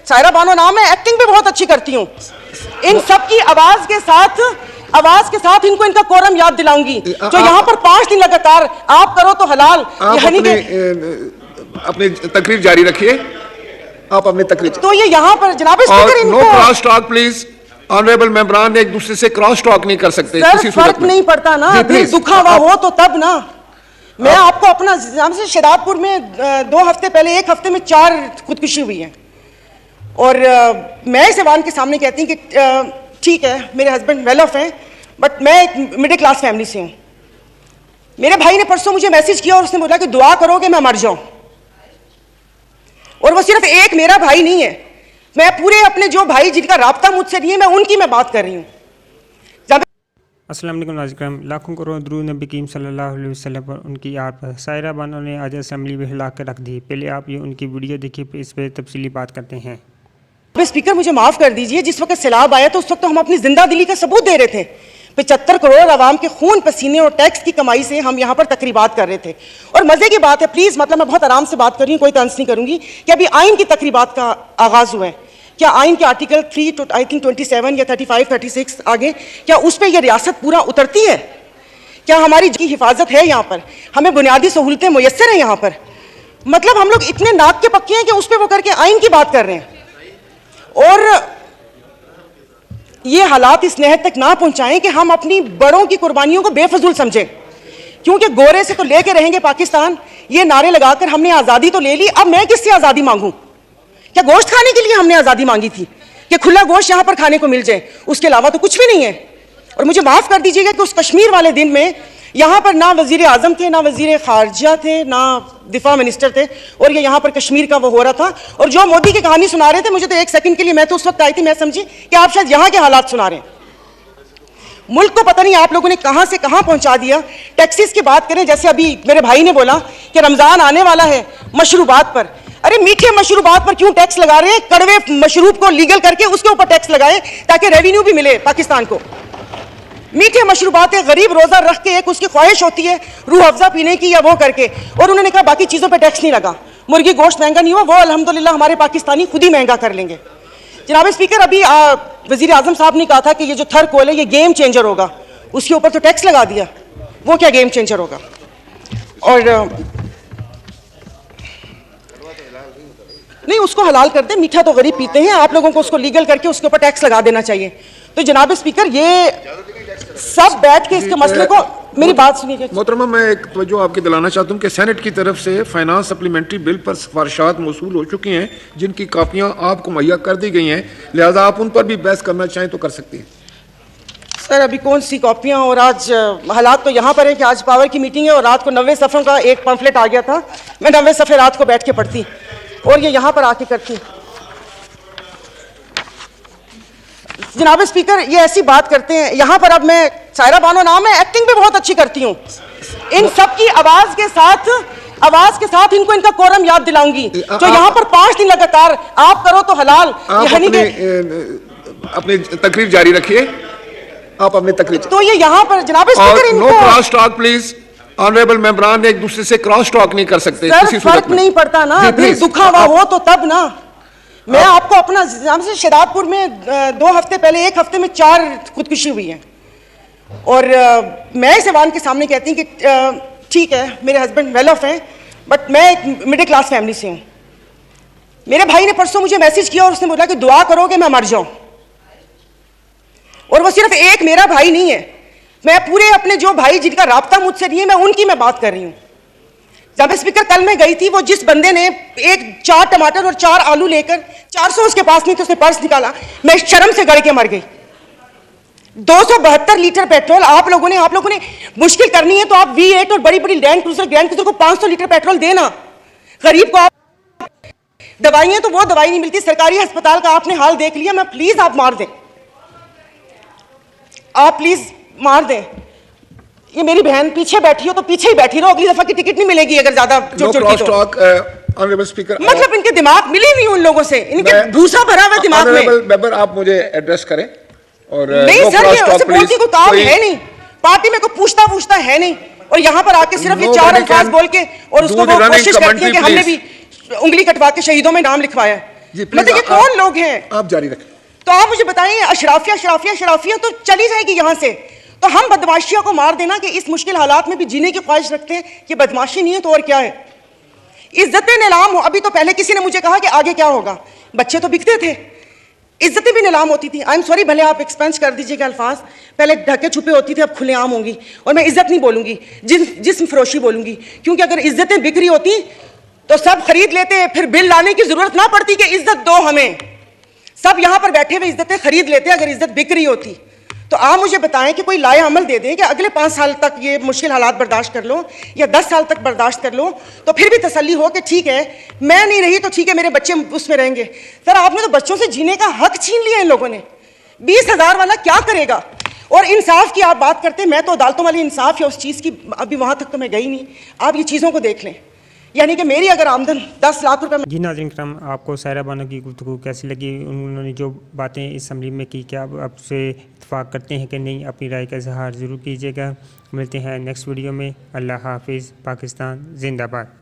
सायरा बानो नाम है, एक्टिंग भी बहुत अच्छी करती हूँ। इन सब की आवाज के साथ इनको इनका कोरम याद दिलाऊंगी। जो यहाँ पर 5 दिन लगातार आप करो तो हलाल, अपनी तकरीर जारी रखिए। आप अपनी तकरीर तो ये यहाँ पर जनाब स्पीकर इनको no cross talk please. Honourable मेंबरान एक दूसरे से क्रॉस टॉक नहीं कर सकते किसी फर्क नहीं पड़ता ना, दिल दुखा हुआ हो तो तब ना। मैं आपको अपना से शदाबपुर में 2 हफ्ते पहले 1 हफ्ते में 4 खुदकुशी हुई है और मैं इस ऐवान के सामने कहती हूँ कि ठीक है मेरे हस्बैंड वेल ऑफ हैं बट मैं एक मिडिल क्लास फैमिली से हूँ। मेरे भाई ने परसों मुझे मैसेज किया और उसने बोला कि दुआ करो कि मैं मर जाऊं। और वो सिर्फ एक मेरा भाई नहीं है, मैं पूरे अपने जो भाई जिनका राब्ता मुझसे नहीं है मैं उनकी मैं बात कर रही हूँ। अस्सलाम वालेकुम नाज़रीन, लाखों करोड़ दुरूद नबी करीम सल्लल्लाहु अलैहि वसल्लम पर उनकी याद पर। सायरा बानो ने आज असेंबली में हिला कर रख दी। पहले आप ये उनकी वीडियो देखिए, फिर इस पर तफसीली बात करते हैं। स्पीकर मुझे माफ कर दीजिए, जिस वक्त सैलाब आया तो उस वक्त तो हम अपनी जिंदा दिली का सबूत दे रहे थे। 75 करोड़ आवाम के खून पसीने और टैक्स की कमाई से हम यहाँ पर तकरीबात कर रहे थे। और मजे की बात है, प्लीज मतलब मैं बहुत आराम से बात कर रही हूँ, कोई तंज नहीं करूंगी, कि अभी आइन की तकरीबात का आगाज हुआ है। क्या आइन के आर्टिकल 3 आई थिंक 27 या 35 36 आगे क्या उस पर यह रियासत पूरा उतरती है? क्या हमारी की हिफाजत है? यहाँ पर हमें बुनियादी सहूलतें मुयस्सर हैं? यहाँ पर मतलब हम लोग इतने नाक के पक्के हैं कि उस पर वो करके आइन की बात कर रहे हैं और ये हालात इस नहद तक ना पहुंचाएं कि हम अपनी बड़ों की कुर्बानियों को बेफजूल समझें। क्योंकि गोरे से तो लेके रहेंगे पाकिस्तान, ये नारे लगाकर हमने आज़ादी तो ले ली, अब मैं किससे आज़ादी मांगूं? क्या गोश्त खाने के लिए हमने आज़ादी मांगी थी कि खुला गोश्त यहाँ पर खाने को मिल जाए? उसके अलावा तो कुछ भी नहीं है। और मुझे माफ़ कर दीजिएगा कि उस कश्मीर वाले दिन में यहाँ पर ना वज़ीर आज़म थे, ना वज़ीर ख़ारजा थे, ना दिफा मिनिस्टर थे और ये यहाँ पर कश्मीर का वो हो रहा था। और जो मोदी की कहानी सुना रहे थे, मुझे तो 1 सेकंड के लिए मैं तो उस वक्त आई थी, मैं समझी कि आप शायद यहाँ के हालात सुना रहे हैं। मुल्क को पता नहीं आप लोगों ने कहाँ से कहाँ पहुँचा दिया। टैक्सीज की बात करें, जैसे अभी मेरे भाई ने बोला कि रमज़ान आने वाला है, मशरूबात पर, अरे मीठे मशरूबात पर क्यों टैक्स लगा रहे हैं? कड़वे मशरूब को लीगल करके उसके ऊपर टैक्स लगाए ताकि रेवेन्यू भी मिले पाकिस्तान को। मीठे मशरूबात है, गरीब रोजा रख के एक उसकी ख्वाहिश होती है रूह अफ़ज़ा पीने की या वो करके, और उन्होंने कहा बाकी चीज़ों पे टैक्स नहीं लगा। मुर्गी गोश्त महंगा नहीं हुआ, वो अल्हम्दुलिल्लाह हमारे पाकिस्तानी खुद ही महंगा कर लेंगे। जनाब स्पीकर, अभी वज़ीर आज़म साहब ने कहा था कि ये जो थर कोल है ये गेम चेंजर होगा, उसके ऊपर तो टैक्स लगा दिया, वो क्या गेम चेंजर होगा? और नहीं, उसको हलाल कर दे, मीठा तो गरीब पीते हैं, आप लोगों को उसको लीगल करके उसके ऊपर टैक्स लगा देना चाहिए। तो जनाब स्पीकर, ये सब बैठ के इसके मसले को, मेरी बात सुनिए मोहतरमा, मैं एक तवज्जो आपकी दिलाना चाहता हूँ कि सेनेट की तरफ से फाइनेंस सप्लीमेंट्री बिल पर सिफारिशात मौसूल हो चुकी हैं जिनकी कापियाँ आपको मुहैया कर दी गई हैं, लिहाजा आप उन पर भी बहस करना चाहें तो कर सकती हैं। सर अभी कौन सी कॉपियाँ, और आज हालात तो यहाँ पर है कि आज पावर की मीटिंग है और रात को 90 सफ़ों का एक पम्फलेट आ गया था, मैं 90 सफ़े रात को बैठ के पढ़ती और ये यहाँ पर आके करती। जनाब स्पीकर, ये ऐसी बात करते हैं यहाँ पर, अब मैं सायरा बानो नाम है, एक्टिंग भी बहुत अच्छी करती हूँ। इन सब की आवाज के साथ इनको इनका कोरम याद दिलाऊंगी। जो यहाँ पर 5 दिन लगातार आप करो तो हलाल, अपनी तकरीर जारी रखिए। आप अपनी तकरीर, तो ये यहाँ पर जनाब स्पीकर इनको no cross talk please. Honourable मेंबरान एक दूसरे से क्रॉस टॉक नहीं कर सकते किसी फर्क नहीं पड़ता ना, दिल दुखा हुआ हो तो तब ना। मैं आपको अपना से शदाबपुर में 2 हफ्ते पहले 1 हफ्ते में 4 खुदकुशी हुई है और मैं इस ऐवान के सामने कहती हूँ कि ठीक है मेरे हस्बैंड वेल ऑफ हैं बट मैं एक मिडिल क्लास फैमिली से हूँ। मेरे भाई ने परसों मुझे मैसेज किया और उसने बोला कि दुआ करो कि मैं मर जाऊं। और वो सिर्फ एक मेरा भाई नहीं है, मैं पूरे अपने जो भाई जिनका राब्ता मुझसे नहीं है मैं उनकी मैं बात कर रही हूँ। जब स्पीकर कल मैं गई थी, वो जिस बंदे ने 4 टमाटर और 4 आलू लेकर 400 उसके पास नहीं तो उसने पर्स निकाला, मैं शर्म से गड़ के मर गई। 272 लीटर पेट्रोल आप लोगों ने मुश्किल करनी है तो आप V8 और बड़ी बड़ी ग्रैंड क्रूजर को 500 लीटर पेट्रोल देना। गरीब को आप दवाइयां तो वो दवाई नहीं मिलती, सरकारी अस्पताल का आपने हाल देख लिया। मैं प्लीज आप मार दें, आप प्लीज मार दें। ये मेरी बहन पीछे बैठी हो तो पीछे ही बैठी रहो, अगली दफा की टिकट नहीं मिलेगी अगर ज्यादा ऑनरेबल स्पीकर, मतलब इनके दिमाग मिले नहीं उन लोगों से, इनके भूसा भरा हुआ दिमाग में। मेंबर आप मुझे एड्रेस करें। और नहीं सर, ये उससे बोलती को काम है नहीं, पार्टी में को पूछता है नहीं, और यहाँ पर आके सिर्फ ये 4 अल्फाज बोल के और उसको वो कोशिश करती है कि हमने भी उंगली कटवा के शहीदों में नाम लिखवाया है। जी, please, मतलब ये कौन लोग हैं? आप जारी रखें। तो आप मुझे बताइए, अशराफिया शराफिया शराफिया तो चली जाएगी यहाँ से। तो हम बदमाशिया को मार देना कि इस मुश्किल हालात में भी जीने की ख्वाहिश रखते हैं, कि बदमाशी नहीं है तो और क्या है? इज्जतें नीलाम हो। अभी तो पहले किसी ने मुझे कहा कि आगे क्या होगा, बच्चे तो बिकते थे, इज्जतें भी नीलाम होती थी। आई एम सॉरी, भले आप एक्सपेंस कर दीजिएगा अल्फाज, पहले ढके छुपे होती थी, अब खुलेआम होंगी। और मैं इज्जत नहीं बोलूंगी, जिस्म फरोशी बोलूंगी, क्योंकि अगर इज्जतें बिक रही होती तो सब खरीद लेते, फिर बिल लाने की जरूरत ना पड़ती कि इज्जत दो हमें। सब यहां पर बैठे हुए इज्जतें खरीद लेते अगर इज्जत बिक रही होती। तो आप मुझे बताएं कि कोई लाए अमल दे दें कि अगले 5 साल तक ये मुश्किल हालात बर्दाश्त कर लो, या 10 साल तक बर्दाश्त कर लो, तो फिर भी तसल्ली हो कि ठीक है, मैं नहीं रही तो ठीक है, मेरे बच्चे उसमें रहेंगे। सर, आपने तो बच्चों से जीने का हक छीन लिया इन लोगों ने। 20,000 वाला क्या करेगा? और इंसाफ की आप बात करते हैं, मैं तो अदालतों वाली इंसाफ या उस चीज़ की अभी वहां तक तो मैं गई नहीं। आप ये चीज़ों को देख लें, यानी कि मेरी अगर आमदन 10 लाख रुपए। जी नाज़रीन करम, आपको सायरा बानो की गुफ्तगू कैसी लगी? उन्होंने जो बातें इस असम्बली में की, क्या आप आपसे इत्तेफाक करते हैं कि नहीं? अपनी राय का इजहार ज़रूर कीजिएगा। मिलते हैं नेक्स्ट वीडियो में। अल्लाह हाफिज़। पाकिस्तान जिंदाबाद।